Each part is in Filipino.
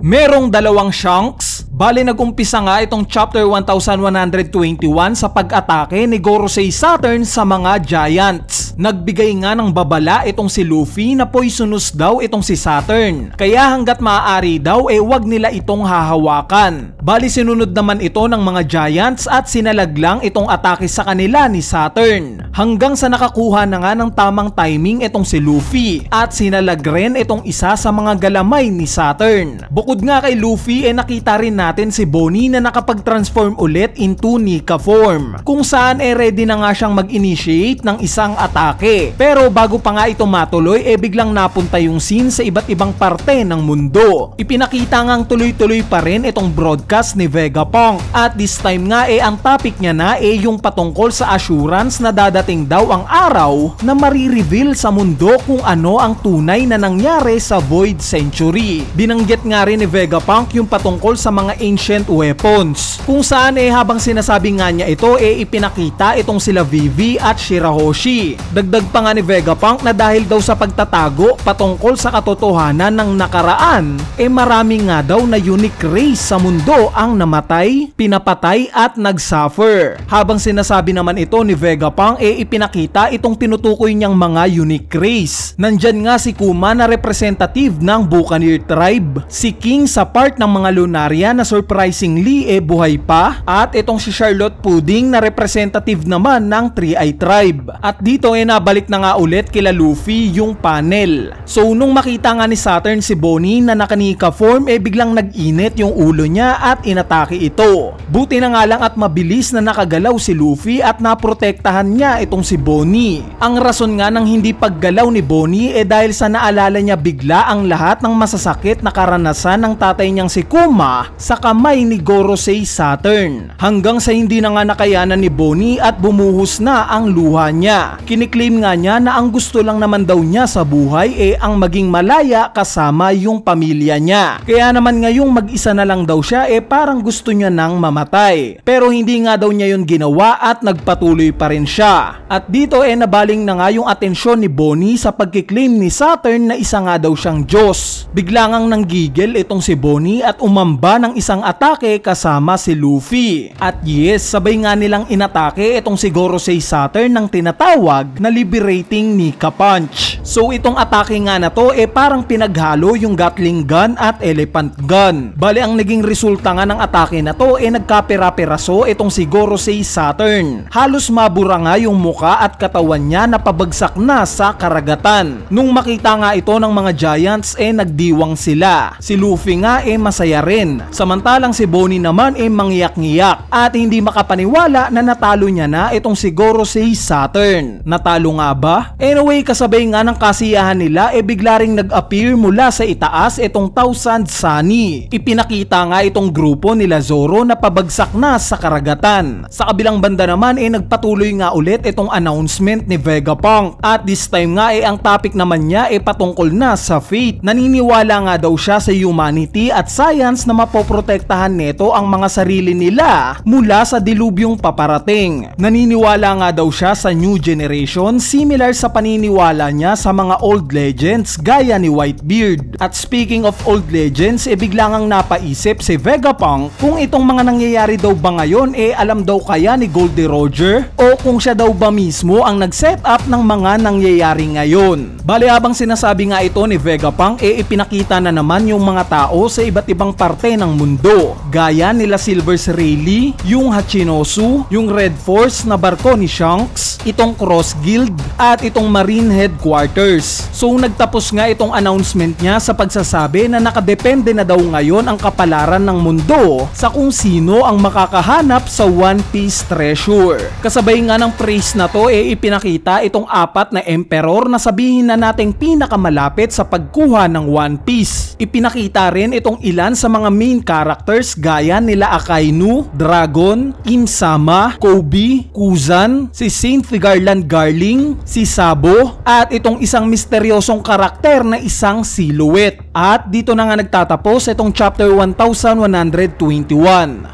Merong dalawang Shanks. Bali nagumpisa nga itong chapter 1121 sa pag-atake ni Gorosei Saturn sa mga Giants. Nagbigay nga ng babala itong si Luffy na poisonous daw itong si Saturn. Kaya hanggat maaari daw wag nila itong hahawakan. Bali sinunod naman ito ng mga Giants at sinalaglang itong atake sa kanila ni Saturn. Hanggang sa nakakuha na nga ng tamang timing itong si Luffy at sinalag rin itong isa sa mga galamay ni Saturn. Bukod nga kay Luffy nakita rin natin si Bonnie na nakapag-transform ulit into Nika form, kung saan ready na nga siyang mag-initiate ng isang atake. Pero bago pa nga ito matuloy biglang napunta yung scene sa iba't ibang parte ng mundo. Ipinakita ngang tuloy-tuloy pa rin itong broadcast ni Vegapunk at this time nga ang topic niya na yung patungkol sa assurance na dadating daw ang araw na marireveal sa mundo kung ano ang tunay na nangyari sa Void Century. Binanggit nga rin ni Vegapunk yung patungkol sa mga ancient weapons, kung saan habang sinasabi nga niya ito ipinakita itong sila Vivi at Shirahoshi. Dagdag pa nga ni Vegapunk na dahil daw sa pagtatago patungkol sa katotohanan ng nakaraan marami nga daw na unique race sa mundo ang namatay, pinapatay at nagsuffer. Habang sinasabi naman ito ni Vegapunk ipinakita itong tinutukoy niyang mga unique race. Nandyan nga si Kuma na representative ng Buccaneer tribe, si King sa part ng mga Lunaria na surprisingly buhay pa, at itong si Charlotte Pudding na representative naman ng 3-Eye tribe. At dito nabalik na nga ulit kila Luffy yung panel. So nung makita nga ni Saturn si Bonnie na nakanika form biglang nag-init yung ulo niya at inatake ito. Buti na nga lang at mabilis na nakagalaw si Luffy at naprotektahan niya itong si Bonnie. Ang rason nga ng hindi paggalaw ni Bonnie dahil sa naalala niya bigla ang lahat ng masasakit na karanasan ng tatay niyang si Kuma sa kamay ni Gorosei Saturn. Hanggang sa hindi na nga nakayanan ni Bonnie at bumuhos na ang luha niya. Kiniklaim nga niya na ang gusto lang naman daw niya sa buhay ang maging malaya kasama yung pamilya niya. Kaya naman ngayong mag-isa na lang daw siya parang gusto niya nang mamatay. Pero hindi nga daw niya yun ginawa at nagpatuloy pa rin siya. At dito nabaling na nga yung atensyon ni Bonnie sa pagkiklaim ni Saturn na isa nga daw siyang Diyos. Bigla ngang nanggigil itong si Bonnie at umamba ng isang atake kasama si Luffy. At yes, sabay nga nilang inatake itong si Gorosei Saturn ng tinatawag na Liberating Nika Punch. So itong atake nga na to parang pinaghalo yung Gatling gun at Elephant gun. Bali ang naging resulta nga ng atake na to nagkapera-peraso itong si Gorosei Saturn. Halos mabura nga yung muka at katawan niya na pabagsak na sa karagatan. Nung makita nga ito ng mga Giants nagdiwang sila. Si Luffy nga masaya rin. Samantalang si Bonnie naman mangyak-ngiyak at hindi makapaniwala na natalo niya na itong si Gorosei Saturn. Natalo nga ba? Anyway, kasabay nga ng kasiyahan nila bigla ring nag-appear mula sa itaas itong Thousand Sunny. Ipinakita nga itong grupo nila Zoro na pabagsak na sa karagatan. Sa kabilang banda naman nagpatuloy nga ulit itong announcement ni Vegapunk at this time nga ang topic naman niya patungkol na sa fate. Naniniwala nga daw siya sa humanity at science na mapoprotektahan nito ang mga sarili nila mula sa dilubyong paparating. Naniniwala nga daw siya sa new generation similar sa paniniwala niya sa mga old legends gaya ni Whitebeard. At speaking of old legends bigla ngang napaisip si Vegapunk kung itong mga nangyayari daw ba ngayon alam daw kaya ni Goldie Roger o kung siya daw ba mismo ang nag-set up ng mga nangyayari ngayon. Bali habang sinasabi nga ito ni Vegapunk ipinakita na naman yung mga tao sa iba't ibang parte ng mundo gaya nila Silver's Rayleigh, yung Hachinosu, yung Red Force na barko ni Shanks, itong Cross Guild at itong Marine Headquarters. So nagtapos nga itong announcement niya sa pagsasabi na nakadepende na daw ngayon ang kapalaran ng mundo sa kung sino ang makakahanap sa One Piece treasure. Kasabay nga ng praise na to ipinakita itong apat na emperor na sabihin na nating pinakamalapit sa pagkuha ng One Piece. Ipinakita rin itong ilan sa mga main characters gaya nila Akainu, Dragon, Im-sama, Kobe, Kuzan, si Saint Garland Garling, si Sabo at itong isang misteryosong karakter na isang silhouette. At dito na nga nagtatapos itong chapter 1121.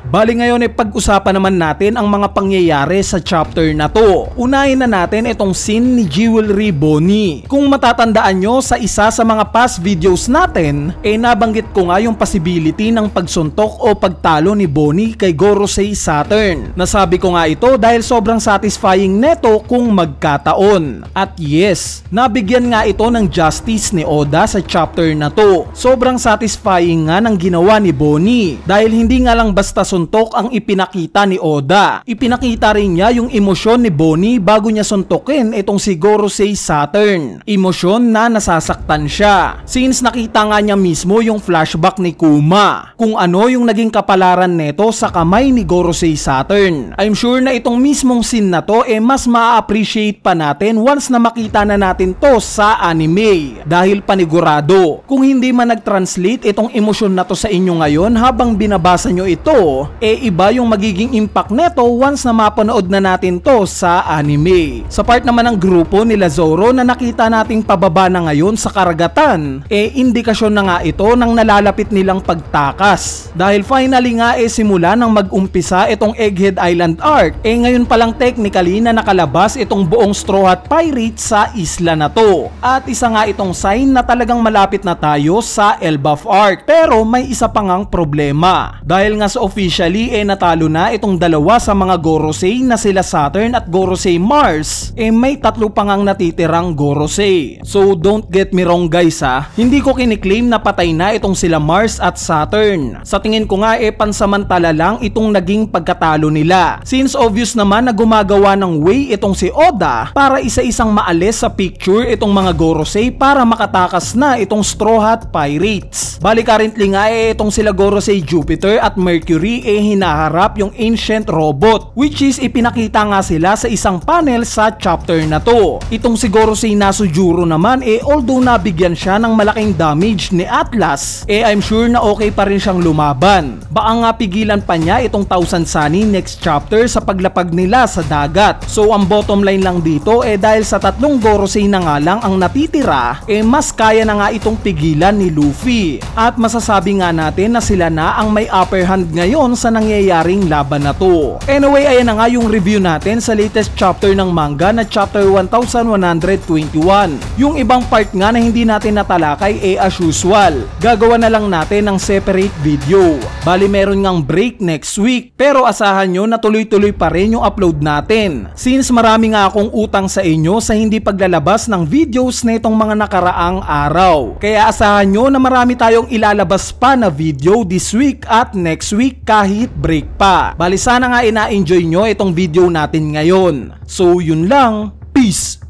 Bali ngayon ay pag-usapan naman natin ang mga pangyayari sa chapter na to. Unahin na natin itong scene ni Jewelry Bonnie. Kung matatandaan nyo sa isa sa mga past videos natin, nabanggit ko nga yung possibility ng pagsuntok o pagtalo ni Bonnie kay Gorosei Saturn. Nasabi ko nga ito dahil sobrang satisfying neto kung magkataon. At yes, nabigyan nga ito ng justice ni Oda sa chapter na to. Sobrang satisfying nga ng ginawa ni Bonnie dahil hindi nga lang basta suntok ang ipinakita ni Oda. Ipinakita rin niya yung emosyon ni Bonnie bago niya suntokin itong si Gorosei Saturn. Emosyon na nasasaktan siya. Since nakita nga niya mismo yung flashback ni Kuma kung ano yung naging kapalaran neto sa kamay ni Gorosei Saturn. I'm sure na itong mismong scene na to mas ma-appreciate pa natin once na makita na natin to sa anime dahil panigurado kung hindi man nag-translate itong emosyon na to sa inyo ngayon habang binabasa nyo ito, iba yung magiging impact neto once na mapanood na natin to sa anime. Sa part naman ng grupo nila Zoro na nakita nating pababa na ngayon sa karagatan, indikasyon na nga ito ng nalalapit nilang pagtakas dahil finally nga simula nang mag-umpisa itong Egghead Island arc, ngayon palang technically na nakalabas itong buong Straw Hat Pirate sa isla na to. At isa nga itong sign na talagang malapit na tayo sa Elbaf arc. Pero may isa pa ngang problema. Dahil nga sa officially natalo na itong dalawa sa mga Gorosei na sila Saturn at Gorosei Mars, may tatlo pa ngang natitirang Gorosei. So don't get me wrong guys hindi ko kiniklaim na patay na itong sila Mars at Saturn. Sa tingin ko nga pansamantala lang itong naging pagkatalo nila. Since obvious naman na gumagawa ng way itong si Oda para isa-isang maalis sa picture itong mga Gorosei para makatakas na itong Straw Hat Pirates. Bali currently nga itong sila Gorosei Jupiter at Mercury hinaharap yung ancient robot, which is ipinakita nga sila sa isang panel sa chapter na to. Itong si Gorosei Nasujuro naman although nabigyan siya ng malaking damage ni Atlas, I'm sure na okay pa rin siyang lumaban. Baka nga pigilan pa niya itong Thousand Sunny next chapter sa paglapag nila sa dagat. So ang bottom line lang dito dahil sa tatlong Gorosei na nga lang ang natitira, mas kaya na nga itong pigilan ni Luffy. At masasabi nga natin na sila na ang may upper hand ngayon sa nangyayaring laban na to. Anyway, ayan na nga yung review natin sa latest chapter ng manga na chapter 1121. Yung ibang part nga na hindi natin natalakay as usual, gagawa na lang natin ng separate video. Bali meron ngang break next week, pero asahan nyo na tuloy-tuloy pa rin yung upload natin. Since marami nga akong utang sa inyo sa hindi paglalabas ng videos na itong mga nakaraang araw. Kaya asahan nyo na marami tayong ilalabas pa na video this week at next week kahit break pa. Bali sana nga ina-enjoy nyo itong video natin ngayon. So yun lang, peace!